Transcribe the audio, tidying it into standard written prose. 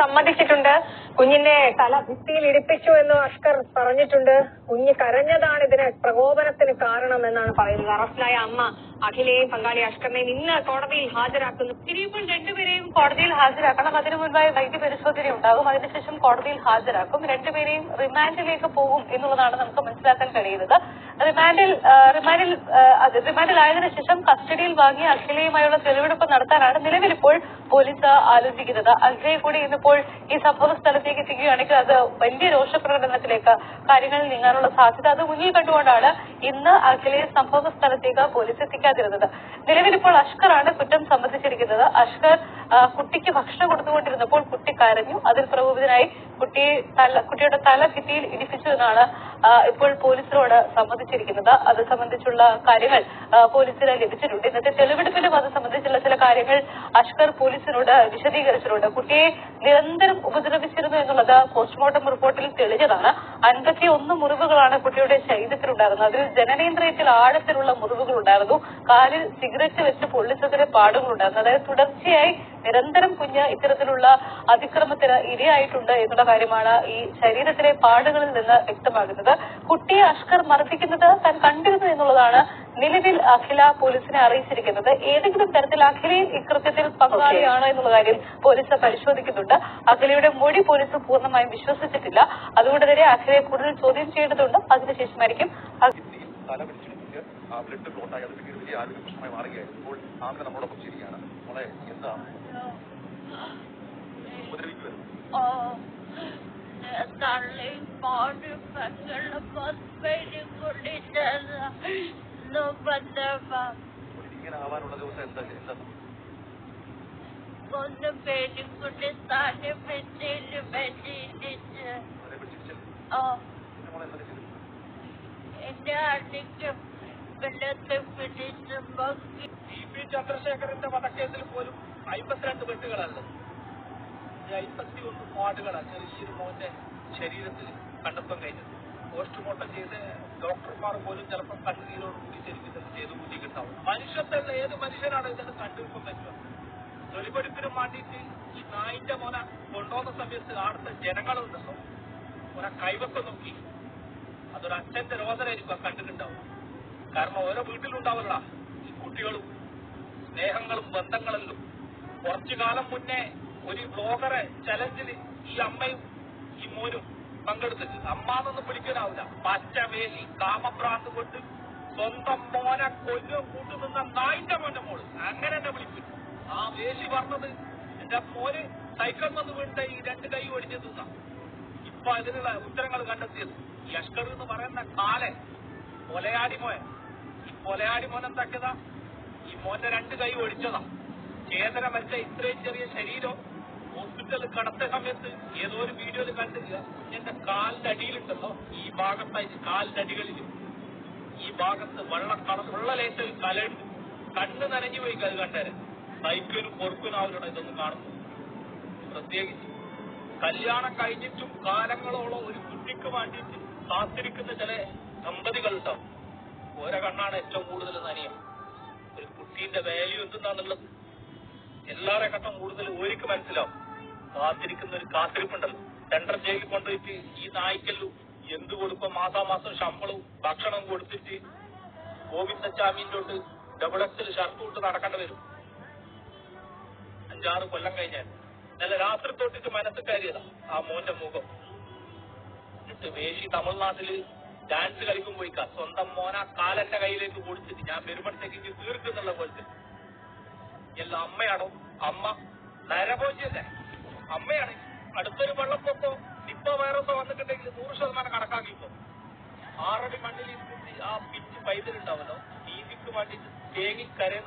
സമ്മതിച്ചിട്ടുണ്ട്. കുഞ്ഞിന്റെ തല ഭിത്തിയിൽ ഇടിപ്പിച്ചു എന്ന് അഷ്കർ പറഞ്ഞിട്ടുണ്ട്. കുഞ്ഞ് കരഞ്ഞതാണ് ഇതിന് പ്രകോപനത്തിന് കാരണമെന്നാണ് പറയുന്നത്. അറസ്റ്റിലായ അമ്മ അഖിലയെയും പങ്കാളി അഷ്കറിനെയും ഇന്ന് കോടതിയിൽ ഹാജരാക്കുന്നു. ഇനിയിപ്പോൾ രണ്ടുപേരെയും കോടതിയിൽ ഹാജരാക്കണം. അതിനു മുൻപായി വൈദ്യപരിശോധന ഉണ്ടാകും. അതിനുശേഷം കോടതിയിൽ ഹാജരാക്കും. രണ്ടുപേരെയും റിമാൻഡിലേക്ക് പോകും എന്നുള്ളതാണ് നമുക്ക് മനസ്സിലാക്കാൻ കഴിയുന്നത്. റിമാൻഡിലായതിനു ശേഷം കസ്റ്റഡിയിൽ വാങ്ങിയ അഖിലയുമായുള്ള തെളിവെടുപ്പ് നടത്താനാണ് നിലവിലിപ്പോൾ പോലീസ് ആലോചിക്കുന്നത്. അഖിലയെ കൂടി ഇന്നിപ്പോൾ ഈ സംഭവ സ്ഥലത്തേക്ക് എത്തിക്കുകയാണെങ്കിൽ അത് വലിയ രോഷപ്രകടനത്തിലേക്ക് കാര്യങ്ങൾ നീങ്ങാനുള്ള സാധ്യത അത് മുന്നിൽ കണ്ടുകൊണ്ടാണ് ഇന്ന് അഖിലയെ സംഭവ സ്ഥലത്തേക്ക് പോലീസ് എത്തിക്കാതിരുന്നത്. നിലവിലിപ്പോൾ അഷ്കറാണ് കുറ്റം സമ്മതിച്ചിരിക്കുന്നത്. അഷ്കർ കുട്ടിക്ക് ഭക്ഷണം കൊടുത്തുകൊണ്ടിരുന്നപ്പോൾ കുട്ടി കരഞ്ഞു. അതിൽ പ്രകോപിതനായി കുട്ടിയുടെ തല ഭിത്തിയിൽ ഇടിപ്പിച്ചു എന്നാണ് ഇപ്പോൾ പോലീസിനോട് സമ്മതിച്ചിരിക്കുന്നത്. അത് സംബന്ധിച്ചുള്ള കാര്യങ്ങൾ പോലീസിന് ലഭിച്ചിട്ടുണ്ട്. ഇന്നത്തെ തെളിവെടുപ്പിലും അത് സംബന്ധിച്ചുള്ള ചില കാര്യങ്ങൾ അഷ്കർ പോലീസിനോട് വിശദീകരിച്ചിട്ടുണ്ട്. കുട്ടിയെ നിരന്തരം ഉപദ്രവിച്ചിരുന്നു എന്നുള്ളത് പോസ്റ്റ്മോർട്ടം റിപ്പോർട്ടിൽ തെളിഞ്ഞതാണ്. 51 മുറിവുകളാണ് കുട്ടിയുടെ ശരീരത്തിലുണ്ടായിരുന്നത്. അതിൽ ജനനേന്ദ്രിയത്തിൽ ആഴത്തിലുള്ള മുറിവുകൾ ഉണ്ടായിരുന്നു. കാലിൽ സിഗരറ്റ് വെച്ച് പൊള്ളിച്ചതിന് പാടുകളുണ്ടായിരുന്നു. അതായത് തുടർച്ചയായി നിരന്തരം കുഞ്ഞ് ഇത്തരത്തിലുള്ള അതിക്രമത്തിന് ഇരയായിട്ടുണ്ട് എന്നുള്ള കാര്യമാണ് ഈ ശരീരത്തിലെ പാടുകളിൽ നിന്ന് വ്യക്തമാകുന്നത്. കുട്ടിയെ അഷ്കർ മർദ്ദിക്കുന്നത് താൻ കണ്ടിരുന്നു എന്നുള്ളതാണ് നിലവിൽ അഖില പോലീസിനെ അറിയിച്ചിരിക്കുന്നത്. ഏതെങ്കിലും തരത്തിൽ അഖിലയും ഇക്കൃത്യത്തിൽ പങ്കാളിയാണോ എന്നുള്ള കാര്യം പോലീസ് പരിശോധിക്കുന്നുണ്ട്. അഖിലയുടെ മൊഴി പോലീസ് പൂർണ്ണമായും വിശ്വസിച്ചിട്ടില്ല. അതുകൊണ്ട് തന്നെ അഖിലയെ കൂടുതൽ ചോദ്യം ചെയ്യേണ്ടതുണ്ട്. അതിനുശേഷമായിരിക്കും ബ്ലഡ് ക്ലോട്ടായി അത് പിന്നീട് വലിയ ആരോഗ്യ പ്രശ്നമായി മാറുകയായിരുന്നു. ഇപ്പോൾ ആമിന നമ്മളോടൊപ്പം ശരിയാണ്. മോളെ എന്താണ് ഉപദ്രവിക്കുമായിരുന്നു? ഇങ്ങനെ ആവാനുള്ള ദിവസം എന്താ ചന്ദ്രശേഖരന്റെ വധക്കേസിൽ പോലും 52 വെട്ടുകളല്ല, 51 പാടുകളാണ് ചെറിയൊരു മോന്റെ ശരീരത്തിൽ കണ്ടെത്താൻ കഴിഞ്ഞത്. പോസ്റ്റ്മോർട്ടം ചെയ്ത് ഡോക്ടർമാർ പോലും ചിലപ്പോൾ കണ്ണുനീരോടുകൂടി ശരിക്കും ചെയ്തു കൂട്ടിയിട്ടുണ്ടാവും. മനുഷ്യത്തല്ല ഏത് മനുഷ്യനാണ് ഇതൊക്കെ കണ്ടുവെക്കാൻ പറ്റുക? തൊലിപെടുപ്പിനും വേണ്ടിയിട്ട് ഈ നായിന്റെ മോന കൊണ്ടുപോകുന്ന സമയത്ത് അവിടുത്തെ ജനങ്ങളുണ്ടല്ലോ മോനെ കൈവക്കം നോക്കി അതൊരു അച്ഛന്റെ രോദനായിരിക്കും കണ്ടിട്ടുണ്ടാവും. കാരണം ഓരോ വീട്ടിലുണ്ടാവില്ല ഈ കുട്ടികളും സ്നേഹങ്ങളും ബന്ധങ്ങളെല്ലാം. കുറച്ചു കാലം മുന്നേ ഒരു ബ്ലോഗറെ ചലഞ്ചിൽ ഈ അമ്മയും ഈ മോനും പങ്കെടുത്തിട്ട് അമ്മാന്നൊന്നും വിളിക്കാനാവില്ല. പച്ചവേലി കാമഭ്രാന്ത് കൊണ്ട് സ്വന്തം മോനെ കൊല്ലും കൂട്ടുനിന്ന നായിന്റെ മോന്റെ മോള് അങ്ങനെ തന്നെ വിളിക്കും. ആ വേലി പറഞ്ഞത് എന്റെ മോന് സൈക്കിൾ വന്ന് വീണ്ട ഈ 2 കൈ ഒടിഞ്ഞു തിന്ന. ഇപ്പൊ അതിനുള്ള ഉത്തരങ്ങൾ കണ്ടെത്തിയത് ഈ അഷ്കർ എന്ന് പറയുന്ന കാലൻ കൊലയാടി മോൻ. ഈ കൊലയാടി മോൻ എന്താക്കിയതാ? ഈ മോന്റെ 2 കൈ ഒടിച്ചതാ. ചേതന വെച്ച ഇത്രയും ചെറിയ ശരീരം ഹോസ്പിറ്റലിൽ കടത്ത സമയത്ത് ഏതോ ഒരു വീഡിയോയിൽ കണ്ടില്ല. കുഞ്ഞിന്റെ കാലിന്റെ അടിയിലുണ്ടല്ലോ ഈ ഭാഗത്തായിട്ട് കാലിന്റെ അടികളിൽ ഈ ഭാഗത്ത് വെള്ളലേറ്റ് കലയുണ്ട്. കണ്ണ് നനഞ്ഞു പോയി അത് കണ്ടേരെ. സൈക്കിളിനും പൊറുക്കിനും അവരുടെ ഇതൊന്നും കാണുന്നു. പ്രത്യേകിച്ച് കല്യാണം കഴിഞ്ഞിട്ടും കാലങ്ങളോളം ഒരു കുട്ടിക്ക് വേണ്ടിയിട്ട് കാത്തിരിക്കുന്ന ചില ദമ്പതികളുണ്ടാവും. ഓരോ കണ്ണാണ് ഏറ്റവും കൂടുതൽ നനിയം. ഒരു കുട്ടീന്റെ വാല്യൂ എന്തെന്നാന്നുള്ളത് എല്ലാരെക്കാട്ടും കൂടുതൽ ഓരിക്ക് മനസ്സിലാവും. കാത്തിരിക്കുന്ന ഒരു കാത്തിരിപ്പുണ്ടല്ലോ. സെൻട്രൽ ജയിലിൽ കൊണ്ടുപോയിട്ട് ഈ നായ്ക്കല്ലു എന്ത് കൊടുക്കും? മാസാമാസം ശമ്പളവും ഭക്ഷണവും കൊടുത്തിട്ട് ഗോവിന്ദച്ചാമീൻ്റെ ഡബിൾ എക്സിൽ ഷർട്ട് ഇട്ട് നടക്കേണ്ടി വരും. 5-6 കൊല്ലം കഴിഞ്ഞാൽ നല്ല രാത്രി തൊട്ടിട്ട് മനസ്സ് കയറിയതാ ആ മോന്റെ മുഖം. എന്നിട്ട് വേശി തമിഴ്നാട്ടില് ഡാൻസ് കളിക്കും പോയിക്കാ. സ്വന്തം മോന കാലന്റെ കയ്യിലേക്ക് പൊടിച്ചിട്ട് ഞാൻ വരുമ്പോഴത്തേക്ക് തീർക്കുന്നുള്ള പോലത്തെ എല്ലാം അമ്മയാണോ? അമ്മ നരഭോജ്യല്ലേ അമ്മയാണ്. അടുത്തൊരു വെള്ളപ്പൊക്കോ നിപ്പ വൈറസോ വന്നിട്ടുണ്ടെങ്കിൽ 100% കണക്കാക്കിപ്പോ 6 അടി മണ്ണിൽ ആ പിച്ച് പൈതലുണ്ടാവല്ലോ നീതിക്ക് വേണ്ടിയിട്ട് തേങ്ങിക്കരയുന്ന